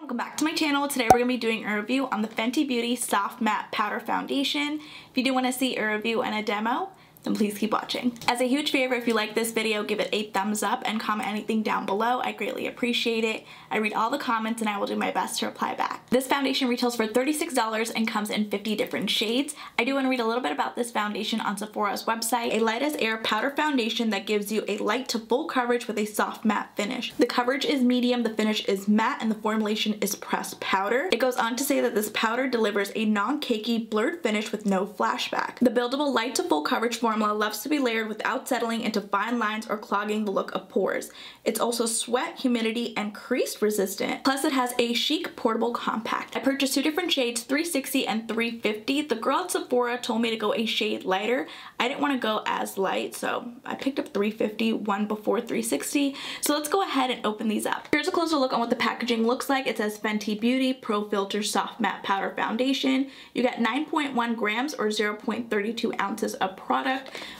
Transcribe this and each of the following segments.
Welcome back to my channel. Today we're going to be doing a review on the Fenty Beauty Soft Matte Powder Foundation. If you do want to see a review and a demo, then please keep watching. As a huge favor, if you like this video, give it a thumbs up and comment anything down below. I greatly appreciate it. I read all the comments and I will do my best to reply back. This foundation retails for $36 and comes in 50 different shades. I do want to read a little bit about this foundation on Sephora's website. A light as air powder foundation that gives you a light to full coverage with a soft matte finish. The coverage is medium, the finish is matte, and the formulation is pressed powder. It goes on to say that this powder delivers a non-cakey, blurred finish with no flashback. The buildable light to full coverage formula loves to be layered without settling into fine lines or clogging the look of pores. It's also sweat, humidity, and crease resistant. Plus it has a chic portable compact. I purchased two different shades, 360 and 350. The girl at Sephora told me to go a shade lighter. I didn't want to go as light, so I picked up 350, one before 360. So let's go ahead and open these up. Here's a closer look on what the packaging looks like. It says Fenty Beauty Pro Filter Soft Matte Powder Foundation. You got 9.1 grams or 0.32 ounces of product.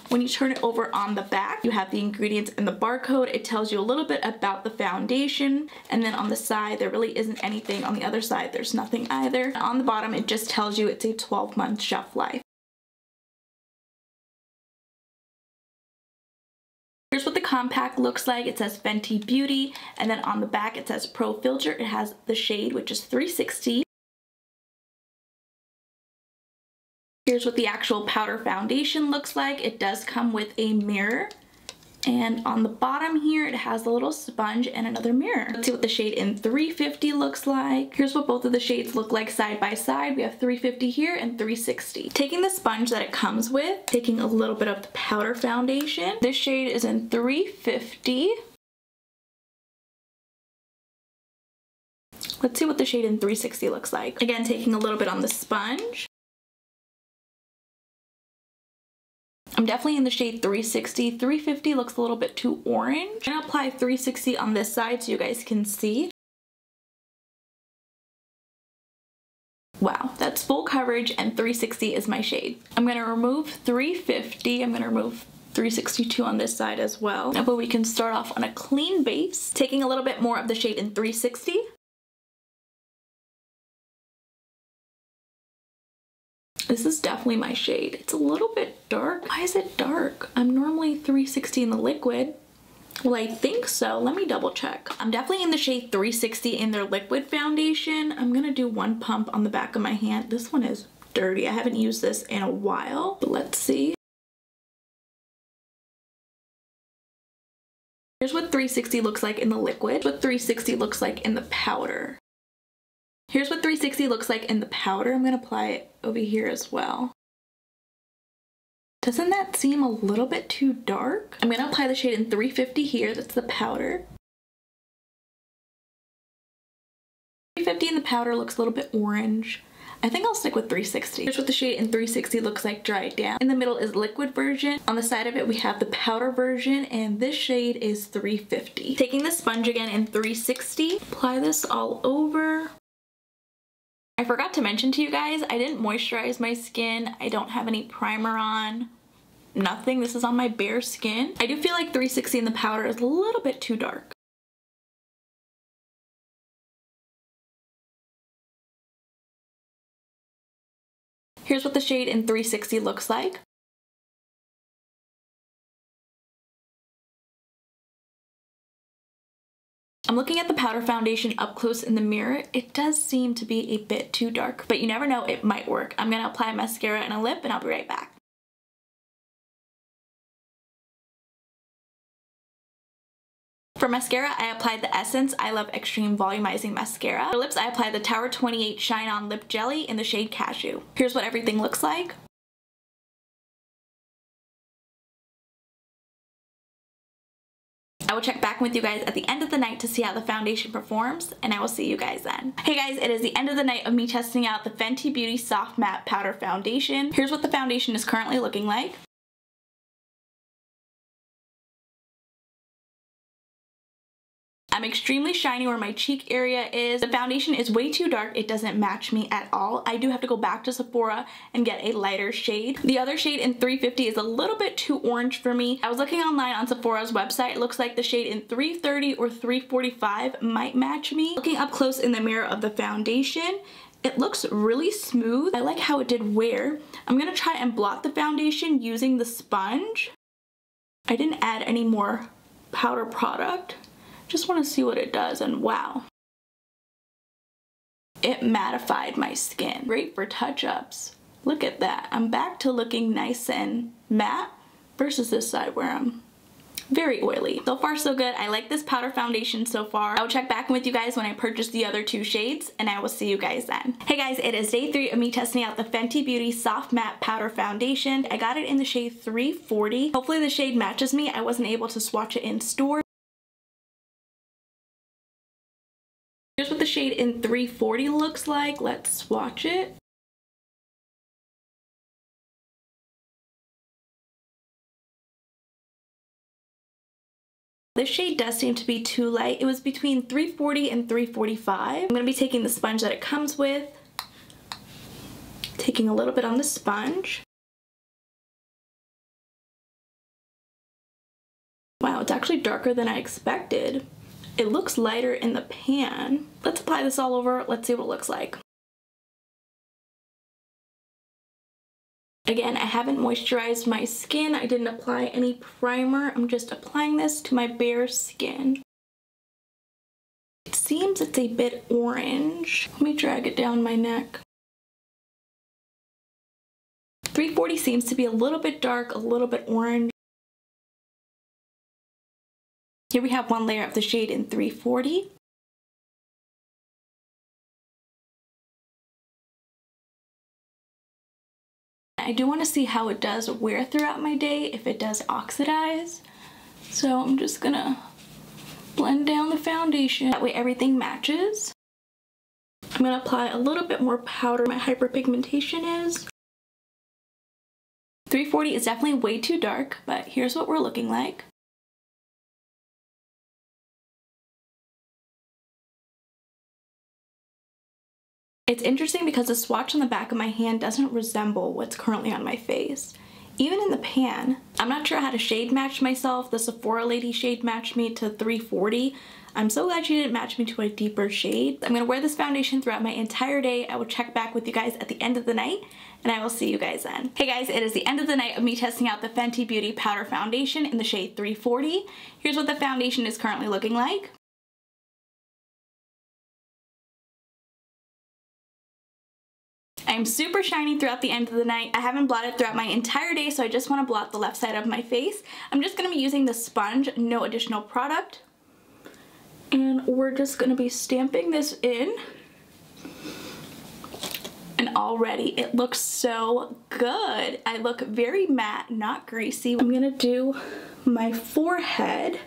When you turn it over on the back, you have the ingredients and the barcode. It tells you a little bit about the foundation, and then on the side there really isn't anything. On the other side there's nothing either. On the bottom it just tells you it's a 12-month shelf life. Here's what the compact looks like. It says Fenty Beauty, and then on the back it says Pro Filter. It has the shade, which is 360. Here's what the actual powder foundation looks like. It does come with a mirror, and on the bottom here it has a little sponge and another mirror. Let's see what the shade in 350 looks like. Here's what both of the shades look like side by side. We have 350 here and 360. Taking the sponge that it comes with, taking a little bit of the powder foundation. This shade is in 350. Let's see what the shade in 360 looks like. Again, taking a little bit on the sponge. I'm definitely in the shade 360. 350 looks a little bit too orange. I'm gonna apply 360 on this side so you guys can see. Wow, that's full coverage, and 360 is my shade. I'm gonna remove 350. I'm gonna remove 362 on this side as well. But we can start off on a clean base, taking a little bit more of the shade in 360. This is definitely my shade. It's a little bit dark. Why is it dark? I'm normally 360 in the liquid. Well, I think so. Let me double check. I'm definitely in the shade 360 in their liquid foundation. I'm gonna do one pump on the back of my hand. This one is dirty. I haven't used this in a while, but let's see. Here's what 360 looks like in the liquid. What 360 looks like in the powder. Here's what 360 looks like in the powder. I'm gonna apply it over here as well. Doesn't that seem a little bit too dark? I'm gonna apply the shade in 350 here. That's the powder. 350 in the powder looks a little bit orange. I think I'll stick with 360. Here's what the shade in 360 looks like dried down. In the middle is liquid version. On the side of it we have the powder version, and this shade is 350. Taking the sponge again in 360, apply this all over. I forgot to mention to you guys, I didn't moisturize my skin. I don't have any primer on. Nothing. This is on my bare skin. I do feel like 360 in the powder is a little bit too dark. Here's what the shade in 360 looks like. I'm looking at the powder foundation up close in the mirror. It does seem to be a bit too dark, but you never know, it might work. I'm gonna apply mascara and a lip, and I'll be right back. For mascara, I applied the Essence I Love Extreme Volumizing Mascara. For lips, I applied the Tower 28 Shine On Lip Jelly in the shade Cashew. Here's what everything looks like. I will check back with you guys at the end of the night to see how the foundation performs, and I will see you guys then. Hey guys, it is the end of the night of me testing out the Fenty Beauty Soft Matte Powder Foundation. Here's what the foundation is currently looking like. I'm extremely shiny where my cheek area is. The foundation is way too dark. It doesn't match me at all. I do have to go back to Sephora and get a lighter shade. The other shade in 350 is a little bit too orange for me. I was looking online on Sephora's website. It looks like the shade in 330 or 345 might match me. Looking up close in the mirror of the foundation, it looks really smooth. I like how it did wear. I'm gonna try and blot the foundation using the sponge. I didn't add any more powder product. Just want to see what it does, and wow. It mattified my skin. Great for touch-ups. Look at that. I'm back to looking nice and matte versus this side where I'm very oily. So far so good. I like this powder foundation so far. I'll check back in with you guys when I purchase the other two shades, and I will see you guys then. Hey guys, it is day 3 of me testing out the Fenty Beauty Soft Matte Powder Foundation. I got it in the shade 340. Hopefully the shade matches me. I wasn't able to swatch it in store. Here's what the shade in 340 looks like. Let's swatch it. This shade does seem to be too light. It was between 340 and 345. I'm going to be taking the sponge that it comes with, taking a little bit on the sponge. Wow, it's actually darker than I expected. It looks lighter in the pan. Let's apply this all over. Let's see what it looks like. Again, I haven't moisturized my skin. I didn't apply any primer. I'm just applying this to my bare skin. It seems it's a bit orange. Let me drag it down my neck. 340 seems to be a little bit dark, a little bit orange. Here we have one layer of the shade in 340. I do want to see how it does wear throughout my day, if it does oxidize. So I'm just gonna blend down the foundation. That way everything matches. I'm gonna apply a little bit more powder. My hyperpigmentation is. 340 is definitely way too dark, but here's what we're looking like. It's interesting because the swatch on the back of my hand doesn't resemble what's currently on my face. Even in the pan, I'm not sure how to shade match myself. The Sephora lady shade matched me to 340. I'm so glad she didn't match me to a deeper shade. I'm gonna wear this foundation throughout my entire day. I will check back with you guys at the end of the night, and I will see you guys then. Hey guys, it is the end of the night of me testing out the Fenty Beauty Powder Foundation in the shade 340. Here's what the foundation is currently looking like. I'm super shiny throughout the end of the night. I haven't blotted throughout my entire day, so I just want to blot the left side of my face. I'm just going to be using the sponge, no additional product. And we're just going to be stamping this in. And already it looks so good. I look very matte, not greasy. I'm going to do my forehead.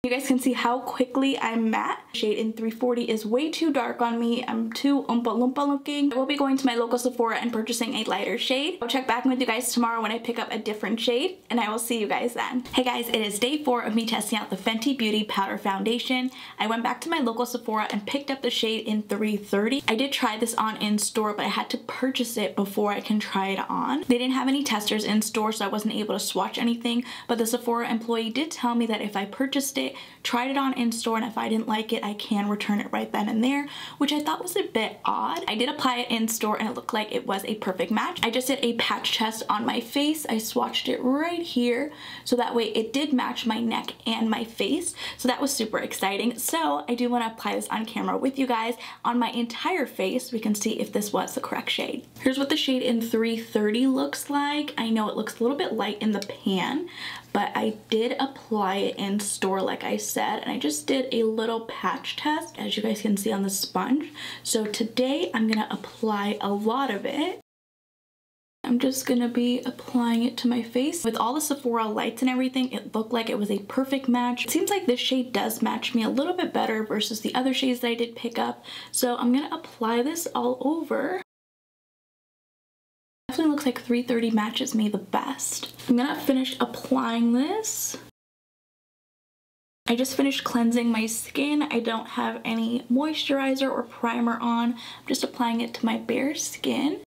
You guys can see how quickly I'm matte. Shade in 340 is way too dark on me. I'm too Oompa Loompa looking. I will be going to my local Sephora and purchasing a lighter shade. I'll check back with you guys tomorrow when I pick up a different shade, and I will see you guys then. Hey guys, it is day 4 of me testing out the Fenty Beauty Powder Foundation. I went back to my local Sephora and picked up the shade in 330. I did try this on in store, but I had to purchase it before I can try it on. They didn't have any testers in store, so I wasn't able to swatch anything, but the Sephora employee did tell me that if I purchased it, tried it on in store, and if I didn't like it, I can return it right then and there, which I thought was a bit odd. I did apply it in store and it looked like it was a perfect match. I just did a patch test on my face. I swatched it right here, so that way it did match my neck and my face, so that was super exciting. So I do want to apply this on camera with you guys on my entire face. We can see if this was the correct shade. Here's what the shade in 330 looks like. I know it looks a little bit light in the pan, but I did apply it in store like I said, and I just did a little patch test, as you guys can see on the sponge. So today I'm gonna apply a lot of it. I'm just gonna be applying it to my face. With all the Sephora lights and everything, it looked like it was a perfect match. It seems like this shade does match me a little bit better versus the other shades that I did pick up. So I'm gonna apply this all over. Definitely looks like 330 matches me the best. I'm gonna finish applying this. I just finished cleansing my skin. I don't have any moisturizer or primer on. I'm just applying it to my bare skin.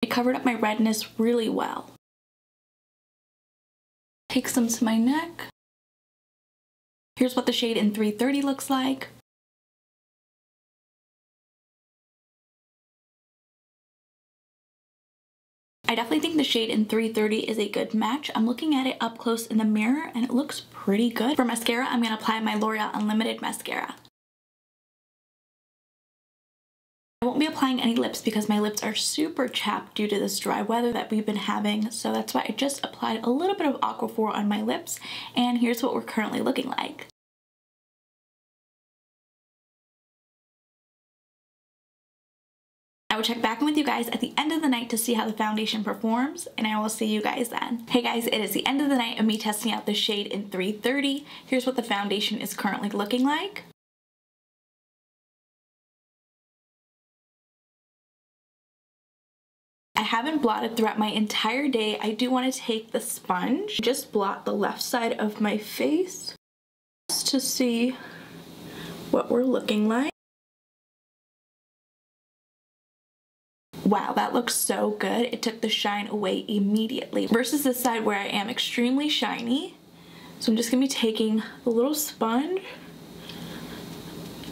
It covered up my redness really well. Take some to my neck. Here's what the shade in 330 looks like. I definitely think the shade in 330 is a good match. I'm looking at it up close in the mirror and it looks pretty good. For mascara, I'm going to apply my L'Oreal Unlimited mascara. I won't be applying any lips because my lips are super chapped due to this dry weather that we've been having, so that's why I just applied a little bit of Aquaphor on my lips, and here's what we're currently looking like. I will check back in with you guys at the end of the night to see how the foundation performs, and I will see you guys then. Hey guys, it is the end of the night of me testing out the shade in 330. Here's what the foundation is currently looking like. I haven't blotted throughout my entire day. I do want to take the sponge, just blot the left side of my face just to see what we're looking like. Wow, that looks so good. It took the shine away immediately versus this side where I am extremely shiny. So I'm just gonna be taking the little sponge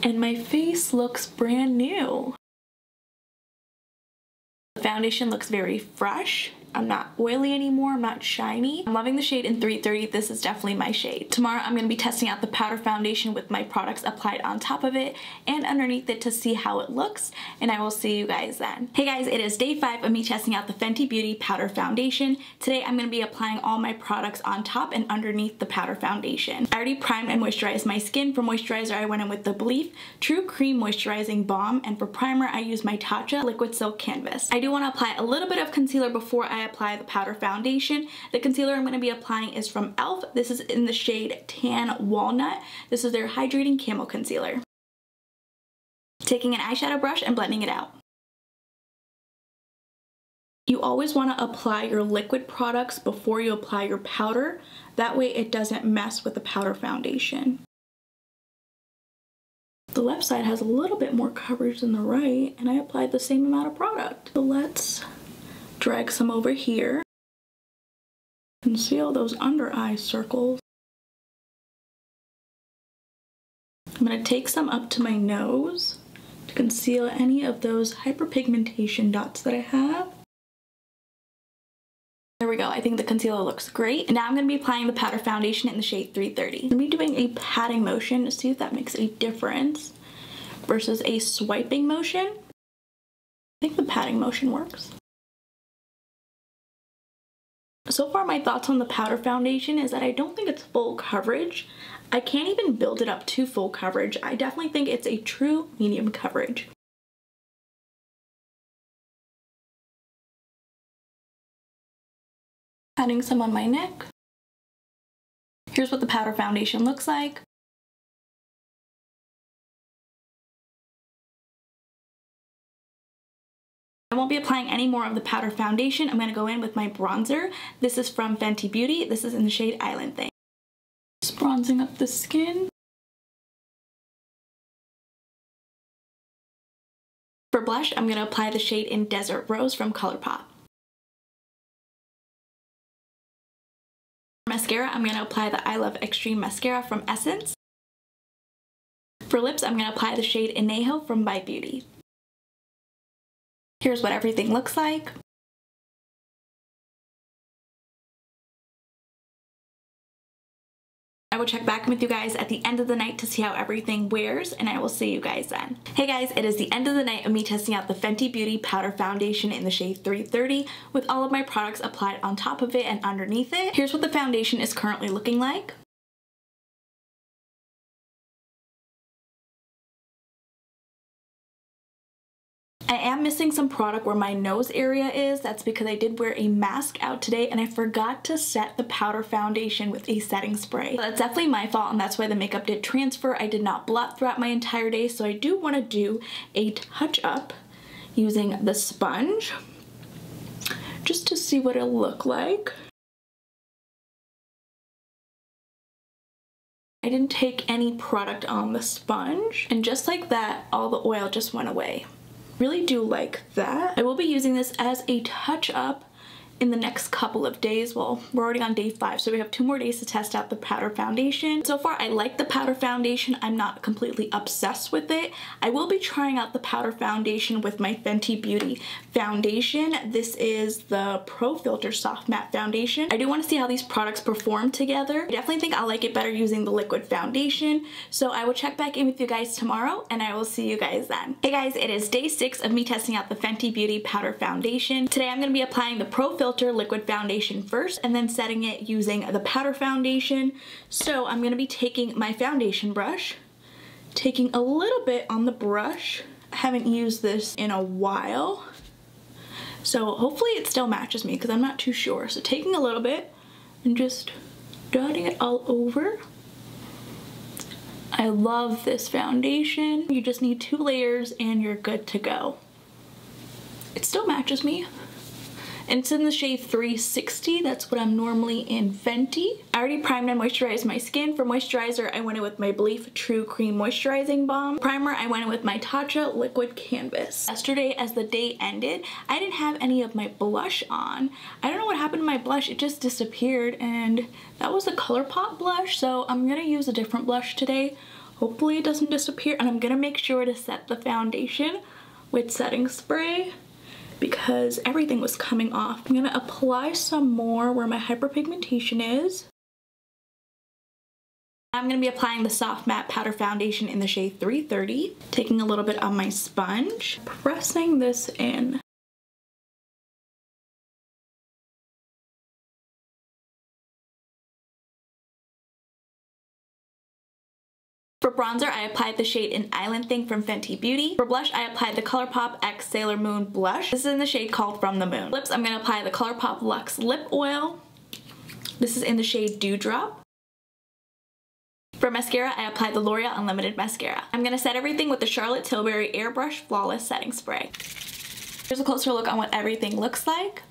and my face looks brand new. The foundation looks very fresh. I'm not oily anymore, I'm not shiny. I'm loving the shade in 330. This is definitely my shade. Tomorrow I'm going to be testing out the powder foundation with my products applied on top of it and underneath it to see how it looks, and I will see you guys then. Hey guys, it is day 5 of me testing out the Fenty Beauty powder foundation. Today I'm going to be applying all my products on top and underneath the powder foundation. I already primed and moisturized my skin. For moisturizer I went in with the Belief True Cream Moisturizing Balm, and for primer I used my Tatcha Liquid Silk Canvas. I do want to apply a little bit of concealer before I apply the powder foundation. The concealer I'm going to be applying is from e.l.f. This is in the shade Tan Walnut. This is their Hydrating Camo Concealer. Taking an eyeshadow brush and blending it out. You always want to apply your liquid products before you apply your powder. That way it doesn't mess with the powder foundation. The left side has a little bit more coverage than the right, and I applied the same amount of product. So let's drag some over here. Conceal those under eye circles. I'm going to take some up to my nose to conceal any of those hyperpigmentation dots that I have. There we go. I think the concealer looks great. And now I'm going to be applying the powder foundation in the shade 330. I'm going to be doing a patting motion to see if that makes a difference versus a swiping motion. I think the patting motion works. So far my thoughts on the powder foundation is that I don't think it's full coverage. I can't even build it up to full coverage. I definitely think it's a true medium coverage. Adding some on my neck. Here's what the powder foundation looks like. I won't be applying any more of the powder foundation. I'm going to go in with my bronzer. This is from Fenty Beauty. This is in the shade Island Thing. Just bronzing up the skin. For blush, I'm going to apply the shade in Desert Rose from ColourPop. For mascara, I'm going to apply the I Love Extreme Mascara from Essence. For lips, I'm going to apply the shade Inejo from By Beauty. Here's what everything looks like. I will check back with you guys at the end of the night to see how everything wears, and I will see you guys then. Hey guys, it is the end of the night of me testing out the Fenty Beauty powder foundation in the shade 330 with all of my products applied on top of it and underneath it. Here's what the foundation is currently looking like. I am missing some product where my nose area is. That's because I did wear a mask out today and I forgot to set the powder foundation with a setting spray. That's definitely my fault, and that's why the makeup did transfer. I did not blot throughout my entire day, so I do want to do a touch up using the sponge just to see what it'll look like. I didn't take any product on the sponge, and just like that, all the oil just went away. Really do like that. I will be using this as a touch-up in the next couple of days. Well, we're already on day 5, so we have 2 more days to test out the powder foundation. So far, I like the powder foundation. I'm not completely obsessed with it. I will be trying out the powder foundation with my Fenty Beauty foundation. This is the Pro Filter Soft Matte Foundation. I do want to see how these products perform together. I definitely think I'll like it better using the liquid foundation. So I will check back in with you guys tomorrow, and I will see you guys then. Hey guys, it is day 6 of me testing out the Fenty Beauty powder foundation. Today I'm going to be applying the Pro Filter liquid foundation first and then setting it using the powder foundation. So I'm going to be taking my foundation brush, taking a little bit on the brush. I haven't used this in a while, so hopefully it still matches me because I'm not too sure. So taking a little bit and just dotting it all over. I love this foundation. You just need 2 layers and you're good to go. It still matches me. And it's in the shade 360. That's what I'm normally in Fenty. I already primed and moisturized my skin. For moisturizer, I went in with my Belief True Cream Moisturizing Balm. Primer, I went in with my Tatcha Liquid Canvas. Yesterday, as the day ended, I didn't have any of my blush on. I don't know what happened to my blush. It just disappeared, and that was the ColourPop blush, so I'm gonna use a different blush today. Hopefully it doesn't disappear, and I'm gonna make sure to set the foundation with setting spray, because everything was coming off. I'm gonna apply some more where my hyperpigmentation is. I'm gonna be applying the Soft Matte Powder Foundation in the shade 330. Taking a little bit on my sponge, pressing this in. For bronzer, I applied the shade In Island Thing from Fenty Beauty. For blush, I applied the ColourPop X Sailor Moon blush. This is in the shade called From the Moon. Lips, I'm going to apply the ColourPop Luxe Lip Oil. This is in the shade Dewdrop. For mascara, I applied the L'Oreal Unlimited Mascara. I'm going to set everything with the Charlotte Tilbury Airbrush Flawless Setting Spray. Here's a closer look on what everything looks like.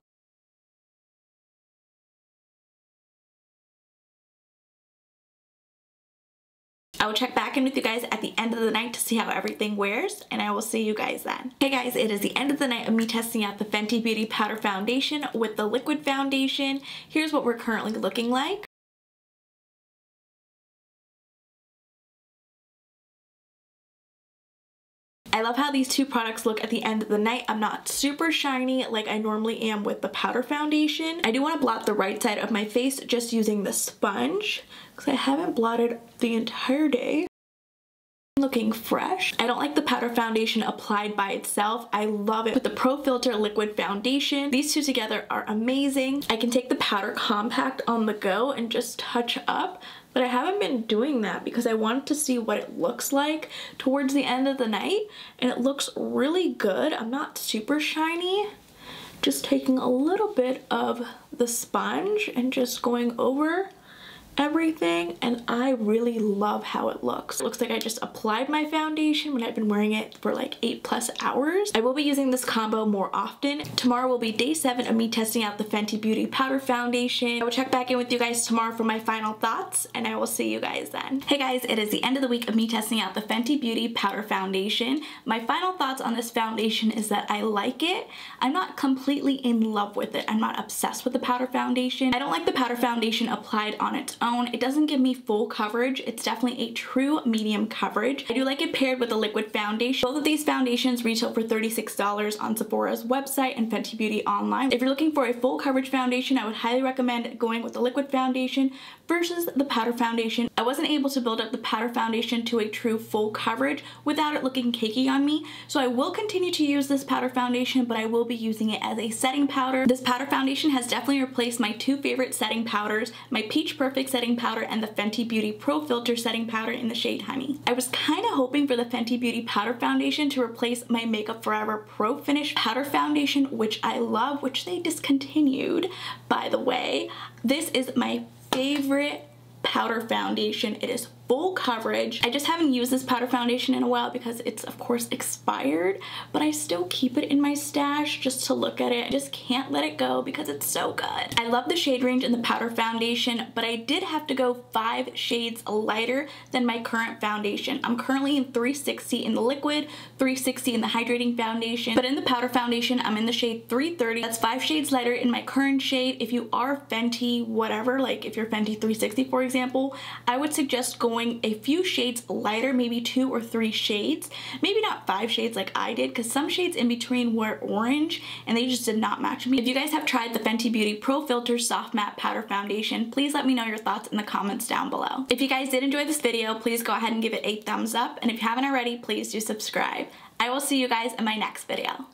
I will check back in with you guys at the end of the night to see how everything wears, and I will see you guys then. Hey guys, it is the end of the night of me testing out the Fenty Beauty Powder Foundation with the liquid foundation. Here's what we're currently looking like. I love how these 2 products look at the end of the night. I'm not super shiny like I normally am with the powder foundation. I do want to blot the right side of my face just using the sponge because I haven't blotted the entire day. Looking fresh. I don't like the powder foundation applied by itself. I love it with the Pro Filter liquid foundation. These 2 together are amazing. I can take the powder compact on the go and just touch up, but I haven't been doing that because I wanted to see what it looks like towards the end of the night, and it looks really good. I'm not super shiny. Just taking a little bit of the sponge and just going over everything, and I really love how it looks. It looks like I just applied my foundation when I've been wearing it for like 8+ hours. I will be using this combo more often. Tomorrow will be day 7 of me testing out the Fenty Beauty Powder Foundation. I will check back in with you guys tomorrow for my final thoughts, and I will see you guys then. Hey guys, it is the end of the week of me testing out the Fenty Beauty Powder Foundation. My final thoughts on this foundation is that I like it. I'm not completely in love with it. I'm not obsessed with the powder foundation. I don't like the powder foundation applied on its own. It doesn't give me full coverage. It's definitely a true medium coverage. I do like it paired with a liquid foundation. Both of these foundations retail for $36 on Sephora's website and Fenty Beauty online. If you're looking for a full coverage foundation, I would highly recommend going with the liquid foundation versus the powder foundation. I wasn't able to build up the powder foundation to a true full coverage without it looking cakey on me, so I will continue to use this powder foundation, but I will be using it as a setting powder. This powder foundation has definitely replaced my 2 favorite setting powders, my Peach Perfect setting powder and the Fenty Beauty Pro Filter setting powder in the shade Honey. I was kind of hoping for the Fenty Beauty powder foundation to replace my Makeup Forever Pro Finish powder foundation, which I love, which they discontinued, by the way. This is my favorite powder foundation. It is full coverage. I just haven't used this powder foundation in a while because it's of course expired, but I still keep it in my stash just to look at it. I just can't let it go because it's so good. I love the shade range in the powder foundation, but I did have to go 5 shades lighter than my current foundation. I'm currently in 360 in the liquid, 360 in the hydrating foundation, but in the powder foundation, I'm in the shade 330. That's 5 shades lighter in my current shade. If you are Fenty, whatever, like if you're Fenty 360, for example, I would suggest going a few shades lighter, maybe 2 or 3 shades, maybe not 5 shades like I did, because some shades in between were orange and they just did not match me. If you guys have tried the Fenty Beauty Pro Filter Soft Matte Powder Foundation, please let me know your thoughts in the comments down below. If you guys did enjoy this video, please go ahead and give it a thumbs up, and if you haven't already, please do subscribe. I will see you guys in my next video.